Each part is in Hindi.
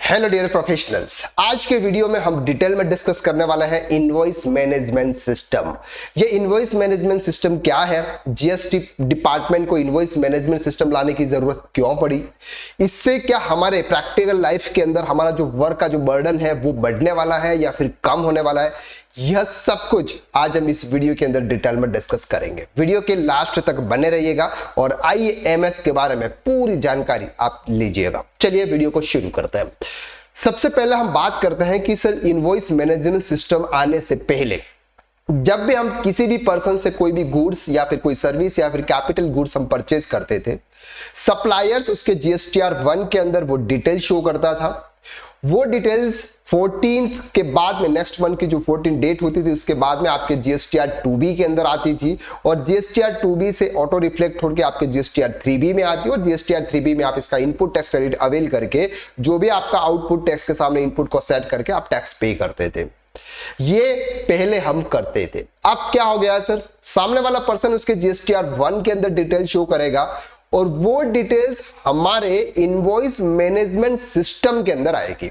हेलो डियर प्रोफेशनल्स, आज के वीडियो में हम डिटेल में डिस्कस करने वाले हैं इनवॉइस मैनेजमेंट सिस्टम। ये इनवॉइस मैनेजमेंट सिस्टम क्या है, जीएसटी डिपार्टमेंट को इनवॉइस मैनेजमेंट सिस्टम लाने की जरूरत क्यों पड़ी, इससे क्या हमारे प्रैक्टिकल लाइफ के अंदर हमारा जो वर्क का जो बर्डन है वो बढ़ने वाला है या फिर कम होने वाला है, यह सब कुछ आज हम इस वीडियो के अंदर डिटेल में डिस्कस करेंगे। वीडियो के लास्ट तक बने रहिएगा और आईएमएस के बारे में पूरी जानकारी आप लीजिएगा। चलिए वीडियो को शुरू करते हैं। सबसे पहले हम बात करते हैं कि सर इनवॉइस मैनेजमेंट सिस्टम आने से पहले जब भी हम किसी भी पर्सन से कोई भी गुड्स या फिर कोई सर्विस या फिर कैपिटल गुड्स हम परचेज करते थे, सप्लायर्स उसके जीएसटीआर 1 के अंदर वो डिटेल शो करता था। वो डिटेल्स 14 के बाद में नेक्स्ट मंथ की जो 14 डेट होती थी उसके बाद में आपके जीएसटीआर 2B के अंदर आती थी और जीएसटीआर 2B से ऑटो रिफ्लेक्ट होकर आपके जीएसटीआर 3B में आती है और जीएसटीआर 3B में आप इसका इनपुट टैक्स क्रेडिट अवेल करके जो भी आपका आउटपुट टैक्स के सामने इनपुट को सेट करके आप टैक्स पे करते थे। ये पहले हम करते थे। अब क्या हो गया सर, सामने वाला पर्सन उसके जीएसटीआर 1 के अंदर डिटेल शो करेगा और वो डिटेल्स हमारे इनवॉइस मैनेजमेंट सिस्टम के अंदर आएगी।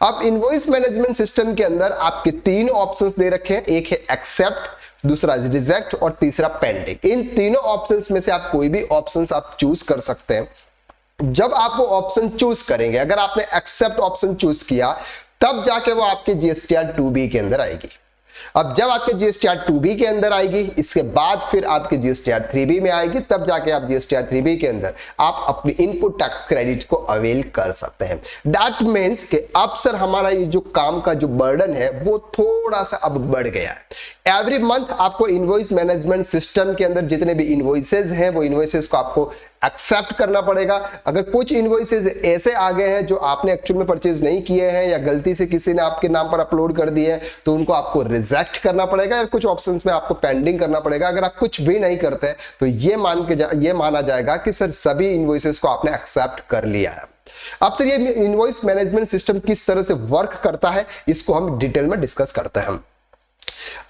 अब इनवॉइस मैनेजमेंट सिस्टम के अंदर आपके 3 ऑप्शंस दे रखे हैं, एक है एक्सेप्ट, दूसरा रिजेक्ट और तीसरा पेंडिंग। इन तीनों ऑप्शंस में से आप कोई भी ऑप्शंस आप चूज कर सकते हैं। जब आप वो ऑप्शन चूज करेंगे, अगर आपने एक्सेप्ट ऑप्शन चूज किया तब जाके वो आपके जीएसटीआर 2B के अंदर आएगी। अब जब आपके जीएसटीआर 2B के अंदर आएगी, इसके बाद फिर आपके जीएसटीआर 3B में आएगी, तब जाके आप जीएसटीआर 3B के अंदर आप अपनी इनपुट टैक्स क्रेडिट को अवेल कर सकते हैं। दैट मीन्स कि अब सर हमारा ये जो काम का जो बर्डन है वो थोड़ा सा अब बढ़ गया है। एवरी मंथ आपको इनवॉइस मैनेजमेंट सिस्टम के अंदर जितने भी इनवॉइसेस हैं वो इनवॉइसेस को आपको एक्सेप्ट करना पड़ेगा। अगर कुछ इनवॉइसेस ऐसे आ गए हैं जो आपने एक्चुअल में परचेज नहीं किए हैं या गलती से किसी ने आपके नाम पर अपलोड कर दिए हैं तो उनको आपको रिजेक्ट करना पड़ेगा या कुछ ऑप्शंस में आपको पेंडिंग करना पड़ेगा। अगर आप कुछ भी नहीं करते तो ये माना जाएगा कि सर सभी इनवॉइसेस को आपने एक्सेप्ट कर लिया है। अब सर ये इनवॉइस मैनेजमेंट सिस्टम किस तरह से वर्क करता है इसको हम डिटेल में डिस्कस करते हैं।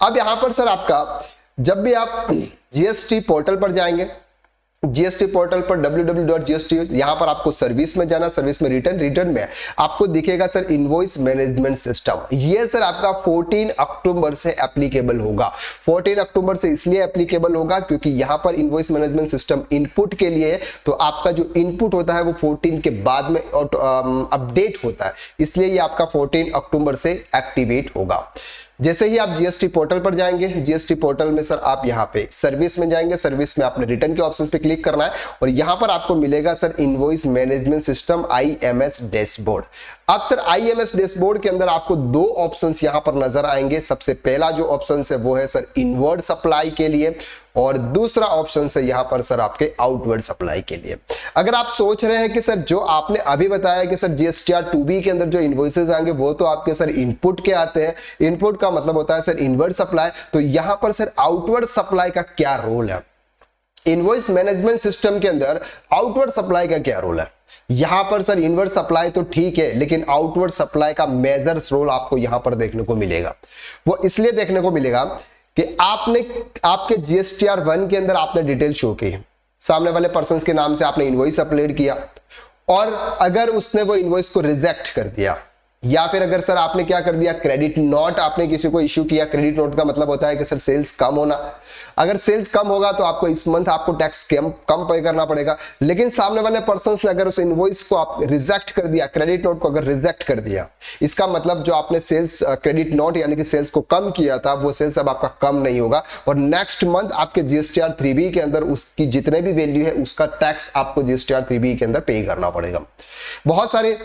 अब यहां पर सर आपका जब भी आप जीएसटी पोर्टल पर जाएंगे, जीएसटी पोर्टल पर www.gst, यहां पर आपको सर्विस में जाना, सर्विस में रिटर्न में आपको दिखेगा सर इनवॉइस मैनेजमेंट सिस्टम। ये सर आपका 14 अक्टूबर से एप्लीकेबल होगा। 14 अक्टूबर से इसलिए एप्लीकेबल होगा क्योंकि यहां पर इनवॉइस मैनेजमेंट सिस्टम इनपुट के लिए है, तो आपका जो इनपुट होता है वो 14 के बाद में अपडेट होता है, इसलिए ये आपका 14 अक्टूबर से एक्टिवेट होगा। जैसे ही आप जीएसटी पोर्टल पर जाएंगे, जीएसटी पोर्टल में सर आप यहाँ पे सर्विस में जाएंगे, सर्विस में आपने रिटर्न के ऑप्शंस पे क्लिक करना है और यहाँ पर आपको मिलेगा sir invoice management system IMS dashboard. अब सर आईएमएस डैशबोर्ड के अंदर आपको 2 ऑप्शंस यहाँ पर नजर आएंगे। सबसे पहला जो ऑप्शन है वो है सर इनवर्ड सप्लाई के लिए और दूसरा ऑप्शन है यहाँ पर सर आपके आउटवर्ड सप्लाई के लिए। अगर आप सोच रहे हैं कि सर जो आपने अभी बताया कि सर जीएसटीआर 2B के अंदर जो इनवॉइसेस आएंगे वो तो आपके सर इनपुट के आते हैं, इनपुट का मतलब होता है सर इनवर्ड सप्लाई, तो यहाँ पर सर आउटवर्ड सप्लाई का क्या रोल है, इनवॉइस मैनेजमेंट सिस्टम के अंदर आउटवर्ड सप्लाई का क्या रोल है। यहां पर सर इनवर्ड सप्लाई तो ठीक है, लेकिन आउटवर्ड सप्लाई का मेजर रोल आपको यहां पर देखने को मिलेगा। वो इसलिए देखने को मिलेगा कि आपके जीएसटीआर 1 के अंदर आपने डिटेल शो की, सामने वाले पर्सन के नाम से आपने इनवॉइस अपलोड किया और अगर उसने वो इनवॉइस को रिजेक्ट कर दिया या फिर अगर सर आपने क्या कर दिया, क्रेडिट नोट आपने किसी को इश्यू किया। क्रेडिट नोट का मतलब होता है कि सर सेल्स कम होना, अगर सेल्स कम होगा तो आपको इस मंथ आपको टैक्स कम पे करना पड़ेगा। लेकिन सामने वाले पर्सन ने अगर उस इनवॉइस को आप रिजेक्ट कर दिया, क्रेडिट नोट को अगर रिजेक्ट कर दिया, इसका मतलब जो आपने सेल्स क्रेडिट नोट यानी कि सेल्स को कम किया था वो सेल्स अब आपका कम नहीं होगा और नेक्स्ट मंथ आपके जीएसटीआर 3B के अंदर उसकी जितने भी वैल्यू है उसका टैक्स आपको जीएसटीआर 3B के अंदर पे करना पड़ेगा। बहुत सारे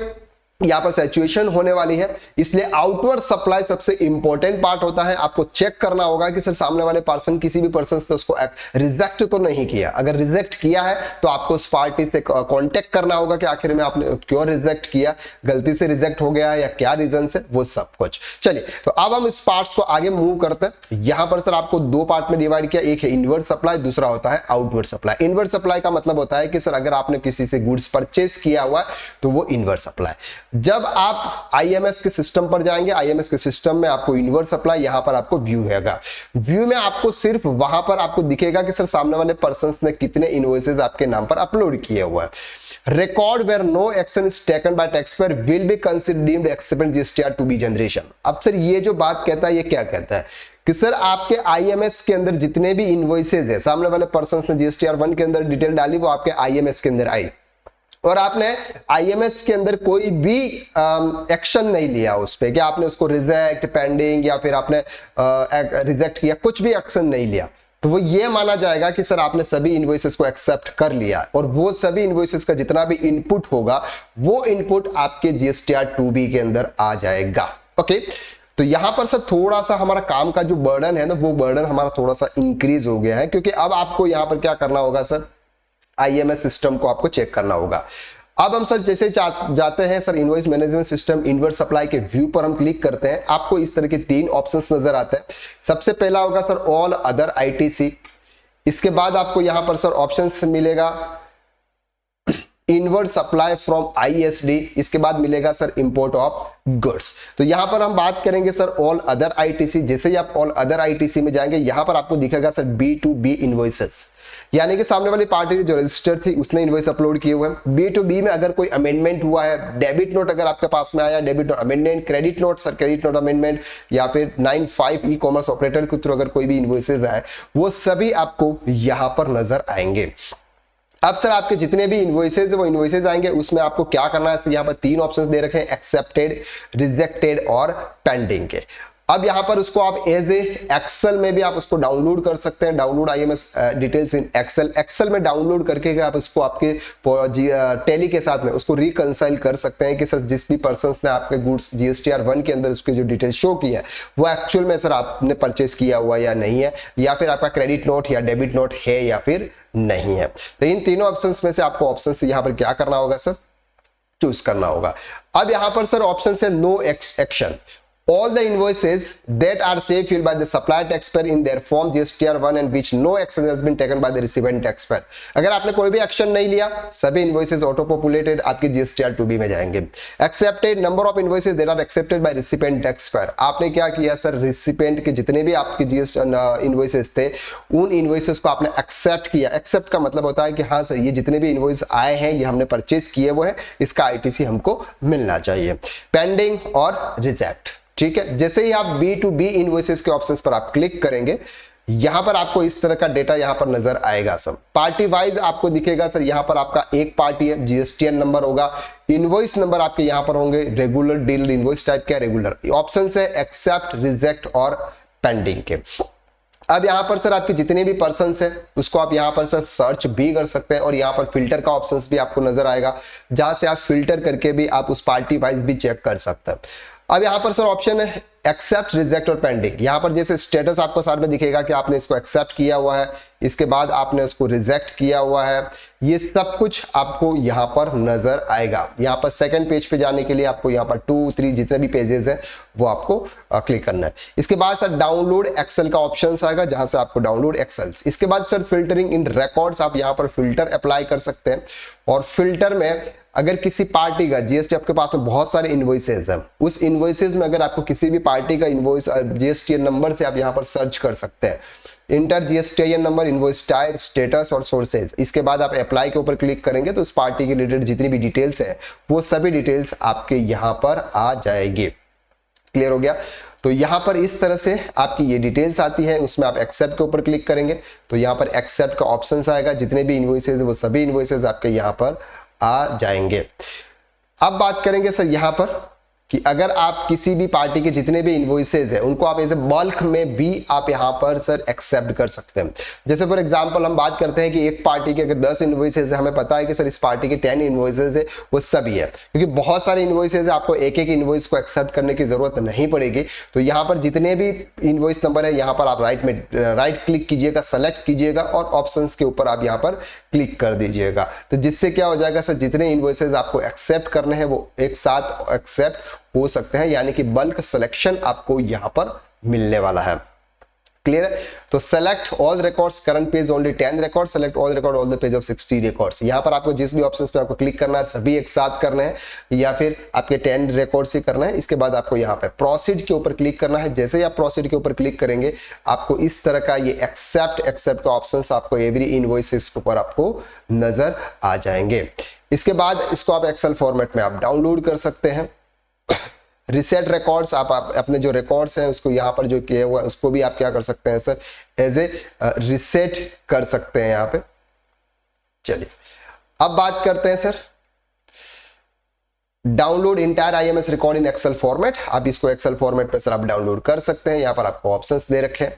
यहां पर सिचुएशन होने वाली है, इसलिए आउटवर्ड सप्लाई सबसे इंपॉर्टेंट पार्ट होता है। आपको चेक करना होगा कि सर सामने वाले पर्सन किसी भी पर्सन ने उसको रिजेक्ट तो नहीं किया। अगर रिजेक्ट किया है तो आपको उस पार्टी से कांटेक्ट करना होगा कि आखिर में आपने क्यों रिजेक्ट किया, गलती से रिजेक्ट हो गया या क्या रीजन से, वो सब कुछ। चलिए तो अब हम इस पार्ट्स को आगे मूव करते हैं। यहां पर सर आपको 2 पार्ट में डिवाइड किया, एक है इनवर्ड सप्लाई, दूसरा होता है आउटवर्ड सप्लाई। इनवर्ड सप्लाई का मतलब होता है कि सर अगर आपने किसी से गुड्स परचेस किया हुआ है तो वो इनवर्ड सप्लाई। जब आप आईएमएस के सिस्टम पर जाएंगे, आईएमएस के सिस्टम में आपको इनवर्स सप्लाई, यहां पर आपको व्यू हैगा। व्यू में आपको सिर्फ वहां पर आपको दिखेगा कि सर सामने वाले पर्सन ने कितने इनवॉइसेस आपके नाम पर अपलोड किए हुआ है। record where no action is taken by taxpayer will be considered deemed acceptance GSTR to be generation। अब सर ये जो बात कहता है, ये क्या कहता है कि सर आपके आईएमएस के अंदर जितने भी इनवॉइसेज है, सामने वाले पर्सन ने GSTR 1 के अंदर डिटेल डाली, वो आपके आईएमएस के अंदर आई और आपने आईएमएस के अंदर कोई भी एक्शन नहीं लिया उस पे कि आपने उसको रिजेक्ट, पेंडिंग या फिर आपने रिजेक्ट किया, कुछ भी एक्शन नहीं लिया, तो वो ये माना जाएगा कि सर आपने सभी इनवॉइसेस को एक्सेप्ट कर लिया और वो सभी इनवॉइसेस का जितना भी इनपुट होगा वो इनपुट आपके GSTR 2B के अंदर आ जाएगा। ओके, तो यहां पर सर थोड़ा सा हमारा काम का जो बर्डन है ना, वो बर्डन हमारा थोड़ा सा इंक्रीज हो गया है, क्योंकि अब आपको यहां पर क्या करना होगा सर, आईएमएस सिस्टम को आपको चेक करना होगा। अब हम सर जैसे जाते हैं sir invoice management system inverse supply के व्यू पर हम क्लिक करते हैं, आपको इस तरह के 3 ऑप्शंस नजर आते हैं। सबसे पहला होगा सर ऑल अदर आईटीसी, इसके बाद आपको यहां पर सर ऑप्शंस मिलेगा इनवर्स सप्लाई फ्रॉम आईएसडी, इसके बाद मिलेगा सर इंपोर्ट ऑफ गुड्स। तो यहां पर हम बात करेंगे सर ऑल अदर आईटीसी। जैसे ही आप ऑल अदर आईटीसी में जाएंगे, यहां पर आपको दिखेगा सर B2B इनवॉइसेस, यानी कि सामने वाली पार्टी जो रजिस्टर थी उसने इनवॉइस अपलोड किए हुए हैं। B2B में अगर कोई अमेंडमेंट हुआ है, डेबिट नोट अगर आपके पास में आया, debit note amendment, credit note sir credit note amendment, या फिर 95 ई कॉमर्स ऑपरेटर के थ्रू अगर कोई भी इनवॉइसेस आए, वो सभी आपको यहां पर नजर आएंगे। अब सर आपके जितने भी इनवॉइसेज वो इनवॉइसेज आएंगे, उसमें आपको क्या करना है, यहाँ पर 3 ऑप्शंस दे रखे हैं, एक्सेप्टेड, रिजेक्टेड और पेंडिंग के। अब यहाँ पर उसको आप एज ए एक्सेल में भी आप उसको डाउनलोड कर सकते हैं, download IMS details in Excel. Excel में डाउनलोड करके आप इसको आपके टैली के साथ में उसको रिकंसाइल कर सकते हैं कि सर जिस भी पर्सन ने आपके गुड्स GSTR 1 के अंदर उसकी जो डिटेल शो की है वो एक्चुअल में सर आपने परचेस किया हुआ या नहीं है, या फिर आपका क्रेडिट नोट या डेबिट नोट है या फिर नहीं है। तो इन तीनों ऑप्शंस में से आपको ऑप्शन यहाँ पर क्या करना होगा सर, चूज करना होगा। अब यहाँ पर सर ऑप्शन है no action, all the invoices that are saved filled by the supplier taxpayer in their form GSTR 1 and which no action has been taken by the recipient taxpayer। अगर आपने कोई भी एक्शन नहीं लिया, सभी इनवॉइसेस ऑटो पॉपुलेटेड आपके GSTR 2B में जाएंगे। Accepted, number of invoices that are accepted by recipient taxpayer। आपने क्या किया सर, रिसिपिएंट के जितने भी आपके GSTR इनवॉइसेस थे उन इनवॉइसेस को आपने एक्सेप्ट किया। एक्सेप्ट का मतलब होता है कि हाँ सर ये जितने भी इनवॉइस आए हैं ये हमने परचेज किए हुए हैं, इसका आईटीसी हमको मिलना चाहिए। पेंडिंग और रिजेक्ट, ठीक है। जैसे ही आप B2B इनवॉइसेस के ऑप्शंस पर आप क्लिक करेंगे, यहां पर आपको इस तरह का डेटा यहां पर नजर आएगा। सब पार्टी वाइज आपको दिखेगा सर, यहां पर आपका एक पार्टी है, GSTN नंबर होगा, इनवॉइस नंबर आपके यहां पर होंगे, रेगुलर डील इनवॉइस टाइप क्या रेगुलर, ऑप्शन है एक्सेप्ट, रिजेक्ट और पेंडिंग के। अब यहां पर सर आपके जितने भी पर्सन्स हैं उसको आप यहां पर सर सर्च भी कर सकते हैं और यहां पर फिल्टर का ऑप्शंस भी आपको नजर आएगा, जहां से आप फिल्टर करके भी आप उस पार्टी वाइज भी चेक कर सकते हैं। अब यहां पर सर ऑप्शन है एक्सेप्ट, रिजेक्ट और पेंडिंग। यहां पर जैसे स्टेटस आपको साइड में दिखेगा कि आपने इसको एक्सेप्ट किया हुआ है, इसके बाद आपने उसको रिजेक्ट किया हुआ है, ये सब कुछ आपको यहां पर नजर आएगा। यहां पर सेकंड पेज पे जाने के लिए आपको यहां पर 2, 3 जितने भी पेजेस हैं वो आपको क्लिक करना है। इसके बाद सर डाउनलोड एक्सेल का ऑप्शन आएगा, जहां से आपको डाउनलोड एक्सेल्स। इसके बाद सर फिल्टरिंग इन रिकॉर्ड्स, आप यहां पर फिल्टर अप्लाई कर सकते हैं और फिल्टर में अगर किसी पार्टी का जीएसटी आपके पास में बहुत सारे इनवॉइसेज हैं, उस इनवॉइसेज में अगर आपको किसी भी पार्टी का इनवॉइस जीएसटीएन नंबर से आप यहां पर सर्च कर सकते हैं, inter GSTN number, invoice type, status और सोर्सेज। इसके बाद आप अप्लाई के ऊपर क्लिक करेंगे तो उस पार्टी के रिलेटेड जितनी भी डिटेल्स है वो सभी डिटेल्स आपके यहां पर आ जाएगी। क्लियर हो गया? तो यहां पर इस तरह से आपकी ये डिटेल्स आती है, उसमें आप एक्सेप्ट के ऊपर क्लिक करेंगे तो यहां पर एक्सेप्ट का ऑप्शन आएगा, जितने भी इनवॉइसेज है वो सभी इनवॉइसेज आपके यहां पर आ जाएंगे। अब बात करेंगे सर यहां पर कि अगर आप किसी भी पार्टी के जितने भी इनवॉइसेज हैं उनको आप एज ए बल्क में भी आप यहां पर सर एक्सेप्ट कर सकते हैं। जैसे फॉर एग्जांपल हम बात करते हैं कि एक पार्टी के अगर 10 इनवॉइसेज है, हमें पता है कि सर इस पार्टी के 10 इनवॉइसेज है वो सभी है, क्योंकि बहुत सारे इनवॉइसेज है, आपको एक एक इनवॉइस को एक्सेप्ट करने की जरूरत नहीं पड़ेगी। तो यहां पर जितने भी इनवॉइस नंबर है यहां पर आप राइट क्लिक कीजिएगा, सेलेक्ट कीजिएगा और ऑप्शंस के ऊपर आप यहां पर क्लिक कर दीजिएगा। तो जिससे क्या हो जाएगा सर, जितने इनवॉइसेज आपको एक्सेप्ट करने हैं वो एक साथ एक्सेप्ट हो सकते हैं, यानी कि बल्क सिलेक्शन आपको यहां पर मिलने वाला है। क्लियर है? तो select all records, current page only 10 record, select all record all the page of 60 records. यहां पर आपको जिस भी ऑप्शंस पे आपको क्लिक करना है सभी एक साथ करने हैं या फिर आपके 10 रिकॉर्ड्स ही करना है। इसके बाद आपको यहां पे प्रोसीड के ऊपर क्लिक करना है। जैसे ही आप प्रोसीड के ऊपर क्लिक करेंगे आपको इस तरह का ये एक्सेप्ट का ऑप्शंस आपको एवरी इनवॉइसेस के ऊपर आपको नजर आ जाएंगे। इसके बाद इसको आप एक्सेल फॉर्मेट में आप डाउनलोड कर सकते हैं। रिसेट रिकॉर्ड्स, आप अपने जो रिकॉर्ड्स हैं उसको यहाँ पर जो किया हुआ है उसको भी आप क्या कर सकते हैं सर, एज ए रिसेट कर सकते हैं यहाँ पे। चलिए अब बात करते हैं sir download entire IMS record in Excel format. आप इसको एक्सेल फॉर्मेट पे सर आप डाउनलोड कर सकते हैं। यहाँ पर आपको ऑप्शंस दे रखे हैं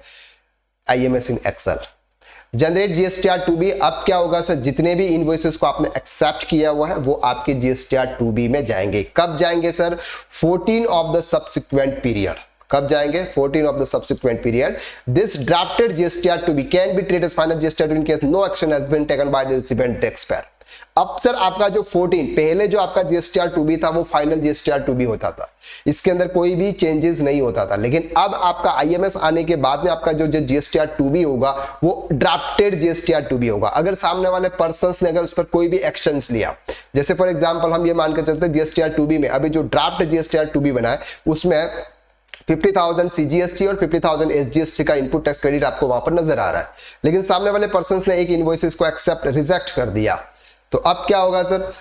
IMS in Excel, generate GSTR two B. अब क्या होगा सर, जितने भी इनवॉइसेस को आपने एक्सेप्ट किया हुआ है वो आपके जीएसटीआर टू बी में जाएंगे। कब जाएंगे sir, 14 of the subsequent period. कब जाएंगे, 14 of the subsequent period. This drafted GSTR two B can be treated as final GSTR two in case no action has been taken by the recipient taxpayer. अब सर आपका जो 14 पहले जो आपका जीएसटीआर टू बी था वो फाइनल जीएसटीआर टू बी होता था, इसके अंदर कोई भी चेंजेस नहीं होता था। लेकिन अब आपका आईएमएस आने के बाद में आपका जो जीएसटीआर टू बी होगा वो ड्राफ्टेड जीएसटीआर टू बी होगा। अगर सामने वाले पर्सन ने अगर उस पर कोई भी एक्शंस लिया, जैसे फॉर एग्जांपल हम ये मानकर चलते हैं जीएसटीआर टू बी में अभी जो ड्राफ्ट जीएसटीआर टू बी बना है उसमें 50,000 सीजीएसटी और 50,000 एसजीएसटी का इनपुट टैक्स क्रेडिट आपको वहां पर नजर आ रहा है। लेकिन सामने वाले पर्सन ने एक इनवॉइसेस को एक्सेप्ट रिजेक्ट कर दिया, तो अब क्या होगा सर,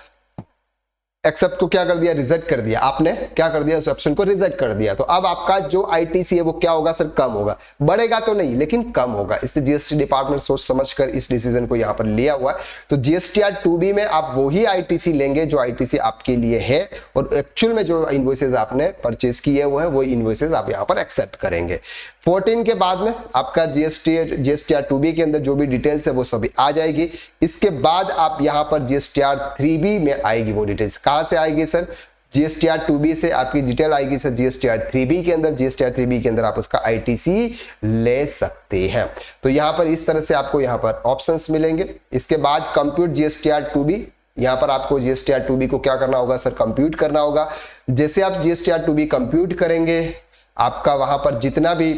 एक्सेप्ट को क्या कर दिया, रिजेक्ट कर दिया। आपने क्या कर दिया, उस ऑप्शन को रिजेक्ट कर दिया। तो अब आपका जो आईटीसी है वो क्या होगा सर, कम होगा। बढ़ेगा तो नहीं लेकिन कम होगा। इसलिए जीएसटी डिपार्टमेंट सोच समझकर इस डिसीजन को यहां पर लिया हुआ है। तो जीएसटीआर टू बी में आप वही आईटीसी लेंगे जो आईटीसी आपके लिए है और एक्चुअल में जो इनवॉइसेज आपने परचेज किए हुए हैं वो इनवॉइसेज आप यहां पर एक्सेप्ट करेंगे। 14 के बाद में आपका जीएसटीआर टू बी के अंदर जो भी डिटेल्स है वो सभी आ जाएगी। इसके बाद आप यहां पर जीएसटीआर थ्री बी में आएगी वो डिटेल्स। कहां से आएगी सर, जीएसटीआर टू बी से आपकी डिटेल आएगी सर जीएसटीआर थ्री बी के अंदर। जीएसटीआर थ्री बी के अंदर आप उसका आईटीसी ले सकते हैं। तो यहां पर इस तरह से आपको यहां पर ऑप्शंस मिलेंगे। इसके बाद कंप्यूट जीएसटीआर टू बी, यहां पर आपको जीएसटीआर टू बी को क्या करना होगा सर, कंप्यूट करना होगा। जैसे आप जीएसटीआर टू बी कंप्यूट करेंगे आपका वहां पर जितना भी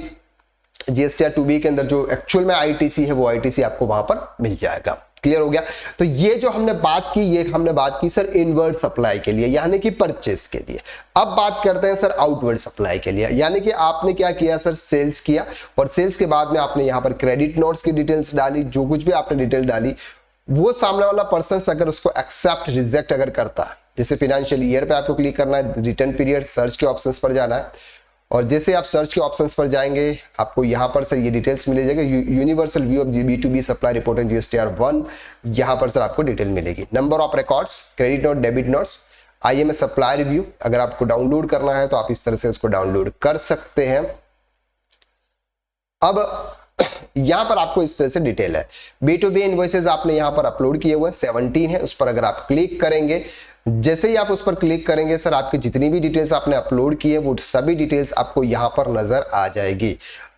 जीएसटीआर टू बी के अंदर जो एक्चुअल में आईटीसी है वो आईटीसी आपको वहां पर मिल जाएगा। क्लियर हो गया? तो ये जो हमने बात की ये हमने बात की सर इनवर्ड सप्लाई के लिए यानी कि परचेस के लिए। अब बात करते हैं सर आउटवर्ड सप्लाई के लिए, यानी कि आपने क्या किया सर, सेल्स किया और सेल्स के बाद में आपने यहां पर क्रेडिट नोट्स की डिटेल्स डाली, जो कुछ भी आपने डिटेल डाली वो सामने वाला पर्सन अगर उसको एक्सेप्ट रिजेक्ट अगर करता है, जैसे फाइनेंशियल ईयर पे आपको क्लिक करना है, रिटर्न पीरियड, सर्च के ऑप्शंस पर जाना है और जैसे आप सर्च के ऑप्शंस पर जाएंगे आपको यहां पर सर ये डिटेल्स मिल जाएगा। Universal view of B2B supply report in GSTR 1, यहां पर सर आपको डिटेल मिलेगी। Number of records, credit note, debit notes, IMS supply review, अगर आपको डाउनलोड करना है तो आप इस तरह से उसको डाउनलोड कर सकते हैं। अब यहां पर आपको इस तरह से डिटेल है। B2B इनवॉइसेस आपने यहां पर अपलोड किए हुए हैं, 17 है, उस पर अगर आप क्लिक करेंगे, जैसे ही आप उस पर क्लिक करेंगे सर आपकी जितनी भी डिटेल्स आपने अपलोड की है वो सभी डिटेल्स आपको यहां पर नजर आ जाएगी।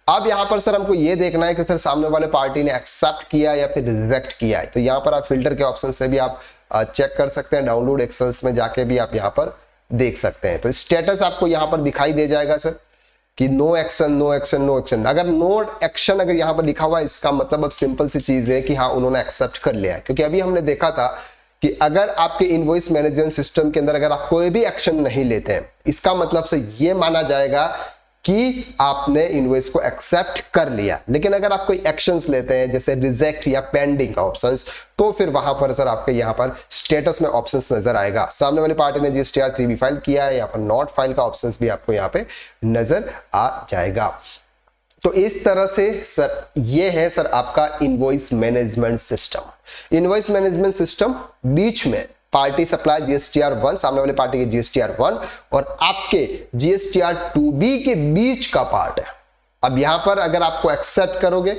अब यहां पर सर हमको ये देखना है कि सर सामने वाले पार्टी ने एक्सेप्ट किया या फिर रिजेक्ट किया है। तो यहां पर आप फिल्टर के ऑप्शन से भी आप चेक कर सकते हैं, डाउनलोड एक्सेल्स में जाके भी आप यहां पर देख सकते हैं। तो स्टेटस आपको यहां पर दिखाई दे जाएगा सर कि no action, no action, no action. अगर नो एक्शन अगर यहां पर लिखा हुआ है इसका मतलब अब सिंपल सी चीज है कि हाँ उन्होंने एक्सेप्ट कर लिया है। क्योंकि अभी हमने देखा था कि अगर आपके इनवॉइस मैनेजमेंट सिस्टम के अंदर अगर आप कोई भी एक्शन नहीं लेते हैं इसका मतलब से ये माना जाएगा कि आपने इनवॉइस को एक्सेप्ट कर लिया। लेकिन अगर आप कोई एक्शंस लेते हैं जैसे रिजेक्ट या पेंडिंग का ऑप्शंस, तो फिर वहां पर सर आपके यहां पर स्टेटस में ऑप्शंस नजर आएगा। सामने वाली पार्टी ने जीएसटीआर 3B फाइल किया है, यहां पर नॉट फाइल का ऑप्शंस भी आपको यहां पे नजर आ जाएगा। तो इस तरह से सर ये है सर आपका invoice management system. Invoice management system बीच में पार्टी सप्लाई जीएसटीआर 1, सामने वाले पार्टी के जीएसटीआर 1 और आपके जीएसटीआर 2B के बीच का पार्ट है। अब यहां पर अगर आपको एक्सेप्ट करोगे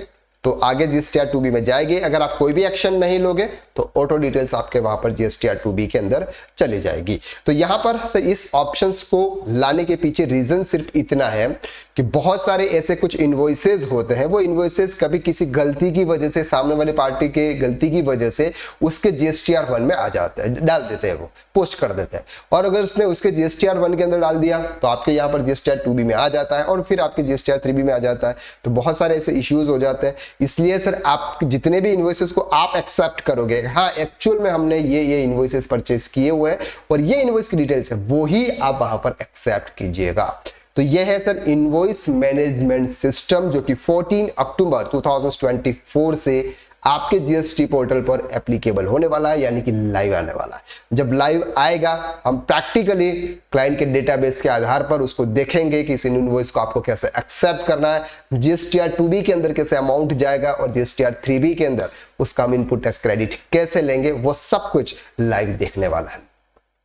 तो आगे GSTR 2B में जाएगी। अगर आप कोई भी एक्शन नहीं लोगे तो ऑटो डिटेल्स आपके वहां पर GSTR 2B के अंदर चली जाएगी। तो यहां पर सर इस ऑप्शंस को लाने के पीछे रीजन सिर्फ इतना है कि बहुत सारे ऐसे कुछ इनवॉइसेस होते हैं, वो इनवॉइसेस कभी किसी गलती की वजह से, सामने वाली पार्टी के गलती की वजह से उसके GSTR 1 में आ जाता है, डाल देते हैं, वो पोस्ट कर देते हैं। और अगर उसने उसके GSTR 1 के अंदर डाल दिया तो आपके यहाँ पर GSTR 2B में आ जाता है और फिर आपके GSTR 3B में आ जाता है। तो बहुत सारे ऐसे इश्यूज हो जाते हैं। इसलिए सर आप जितने भी इनवॉइसेस को आप एक्सेप्ट करोगे, हाँ एक्चुअल में हमने ये इनवॉइसेस परचेस किए हुए हैं और ये इनवॉइस की डिटेल्स है, वो ही आप वहां पर एक्सेप्ट कीजिएगा। तो ये है सर इनवॉइस मैनेजमेंट सिस्टम, जो कि 14 अक्टूबर 2024 से आपके जीएसटी पोर्टल पर एप्लीकेबल होने वाला है, यानी कि लाइव आने वाला है। जब लाइव आएगा हम प्रैक्टिकली क्लाइंट के डेटाबेस के आधार पर उसको देखेंगे कि इस इनवॉइस को आपको कैसे एक्सेप्ट करना है, GSTR 2B के अंदर कैसे अमाउंट जाएगा और GSTR 3B के अंदर उसका हम इनपुट टैक्स क्रेडिट कैसे लेंगे, वो सब कुछ लाइव देखने वाला है।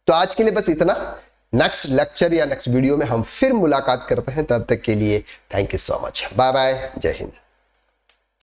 तो आज के लिए बस इतना। नेक्स्ट लेक्चर या नेक्स्ट वीडियो में हम फिर मुलाकात करते हैं, तब तक के लिए thank you so much, bye bye, जय हिंद।